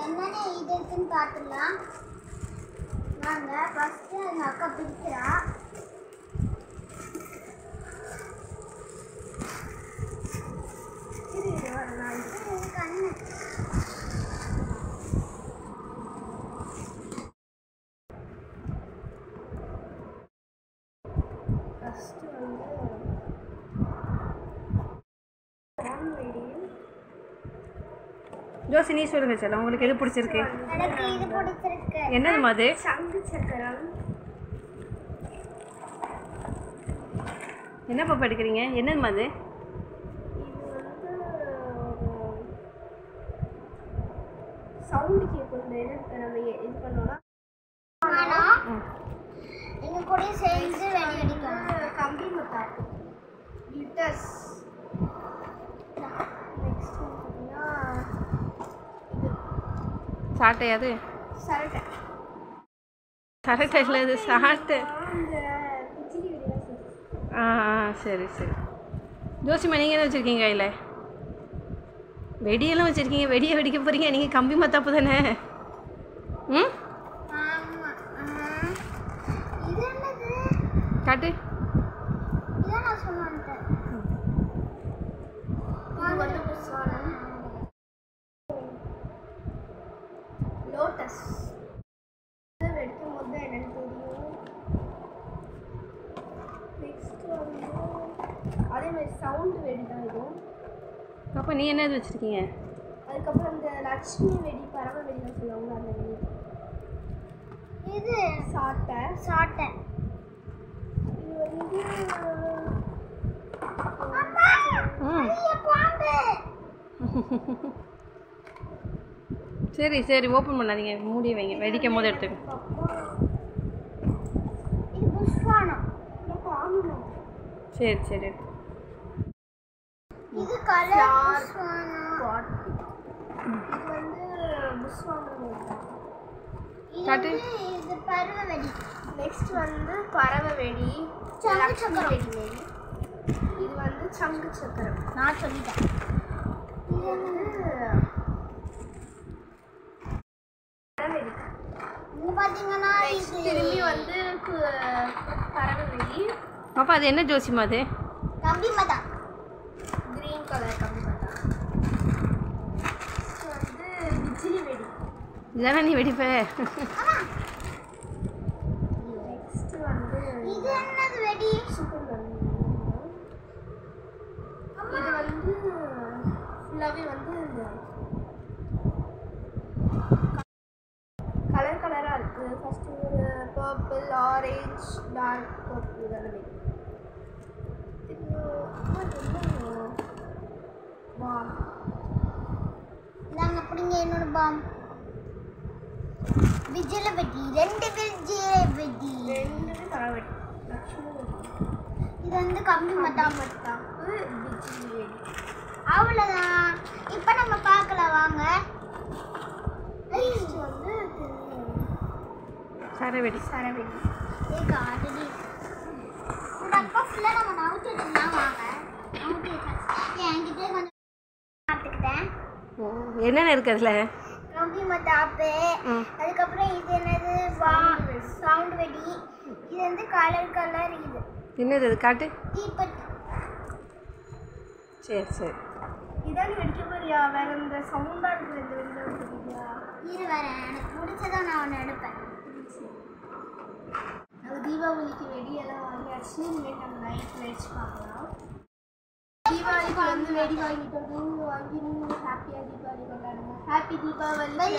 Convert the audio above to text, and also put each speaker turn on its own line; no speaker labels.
என்னென்ன இது இருக்குன்னு பார்த்துடலாம் வாங்க. ஃபஸ்ட்டு எங்கள் அக்கா பிடிக்கிறா. கண்ணு ஃபஸ்ட்டு
ஜோசி நீ சொல்லுங்க சார், உங்களுக்கு எது பிடிச்சிருக்கு?
எனக்கு இது பிடிச்சிருக்கு.
என்னதுமா அது?
சங்கு சக்கரம்.
என்ன பாப்பா எடுக்கிறீங்க? என்னதுமா அது?
சவுண்டு கேட்கும். நம்ம இது பண்ணோம்னா எங்க கூட சேர்ந்து வெடி வெடிக்கணும். கம்பி மத்தாப்பு கிளிட்டர்ஸ். நெக்ஸ்ட் பார்த்தீங்கன்னா
சாட்டை. அது
சரட்டை.
சரட்டை இல்லை, அது சாட்டை. ஆ சரி சரி. ஜோசிமா நீங்கள் என்ன வச்சுருக்கீங்க கையில்? வெடியெல்லாம் வச்சுருக்கீங்க. வெடியை வெடிக்க போகிறீங்க. நீங்கள் கம்பி மத்தாப்பு தானே? ம் காட்டு.
லோட்டஸ் வெடிக்கும் போது என்னன்னு தெரியும். நெக்ஸ்ட் வந்து அதே மாதிரி சவுண்டு வெடி தான் இதுவும்.
அப்போ நீ என்னது வச்சுருக்கீங்க?
அதுக்கப்புறம் இந்த லட்சுமி வெடி, பறவை வெடிலாம் சொல்லுவாங்க, அந்த வெடி. இது சாட்டை. சாட்டை இது வந்து
சரி சரி, ஓப்பன் பண்ணாதீங்க, மூடி வைங்க. வெடிக்கும் போது எடுத்துக்கோ.
இது புஷ்வானம்.
சரி சரி.
இது கலர் புஷ்வானம். இது வந்து புஷ்வானம்.
காட்டு.
இது பறவை வெடி. நெக்ஸ்ட் வந்து பறவை வெடி, சங்கு சக்கரம் வெடி. இது வந்து சங்கு சக்கரம். நான் சொல்லிட்டேன். இது வந்து இது பார்த்தீங்கன்னா திரும்பி வந்து பறவை வெடி.
பாப்பா அது என்ன ஜோசிமா அது?
கம்பி மத்தா. கிரீன் கலர் கம்பி மத்தா. இது வந்து விஜிலி வெடி.
இதானே நீ வெடிப்ப?
நெக்ஸ்ட் வந்து இது என்னது வெடி? சூப்பர். இது வந்து ஃபுல்லாவே வந்து கலர் கலரா இருக்கு. ஃபர்ஸ்ட் ஒரு பர்பிள், ஆரஞ்சு, டார்க் பர்பிள் இதெல்லாம். பாம். நாங்க அப்படிங்க என்னோட பாம். விஜில வெடி. 2 விஜில வெடி. 2 கலவெடி. லட்சுமி வெடி. இது வந்து கம்பி மத்தாப்பு விஜிலி வெடி. அவ்வளோதான். இப்போ நம்ம பார்க்கலாம் வாங்க. நெக்ஸ்ட் வந்து
சரவெடி.
சரவெடி. ஏக ஆல்ரெடி இந்த அப்பா ஃபுல்லாக நம்ம நவுத்தி வச்சுக்கலாம். வாங்க நவுத்தி வச்சு என்கிட்ட கொஞ்சம் பார்த்துக்கிட்டேன்.
என்னென்ன இருக்குது அதில்?
கம்பி மத்தாப்பு. அதுக்கப்புறம் இது என்னது? சவுண்ட் வெடி. இது வந்து கலர் கலர். இது
என்னது அது? காட்டு.
தீப்பெட்டி.
சரி சரி.
இதான் வெடிக்க போறியா? வேற இந்த சவுண்டாக இருக்கிற இந்த வெடியில் வெடிக்கிறியா? இது வேற எனக்கு பிடிச்சதான் நான் ஒன்று எடுப்பேன். நம்ம தீபாவளிக்கு வெடியெல்லாம் வாங்கியாச்சு. இனிமேல் நம்ம நைட் லைட்ஸ் பார்க்கலாம். தீபாவளிக்கு வந்து வெடி வாங்கிட்டு வந்து வாங்கி ஹாப்பியாக தீபாவளி கொண்டாடுங்க. ஹாப்பி தீபாவளி.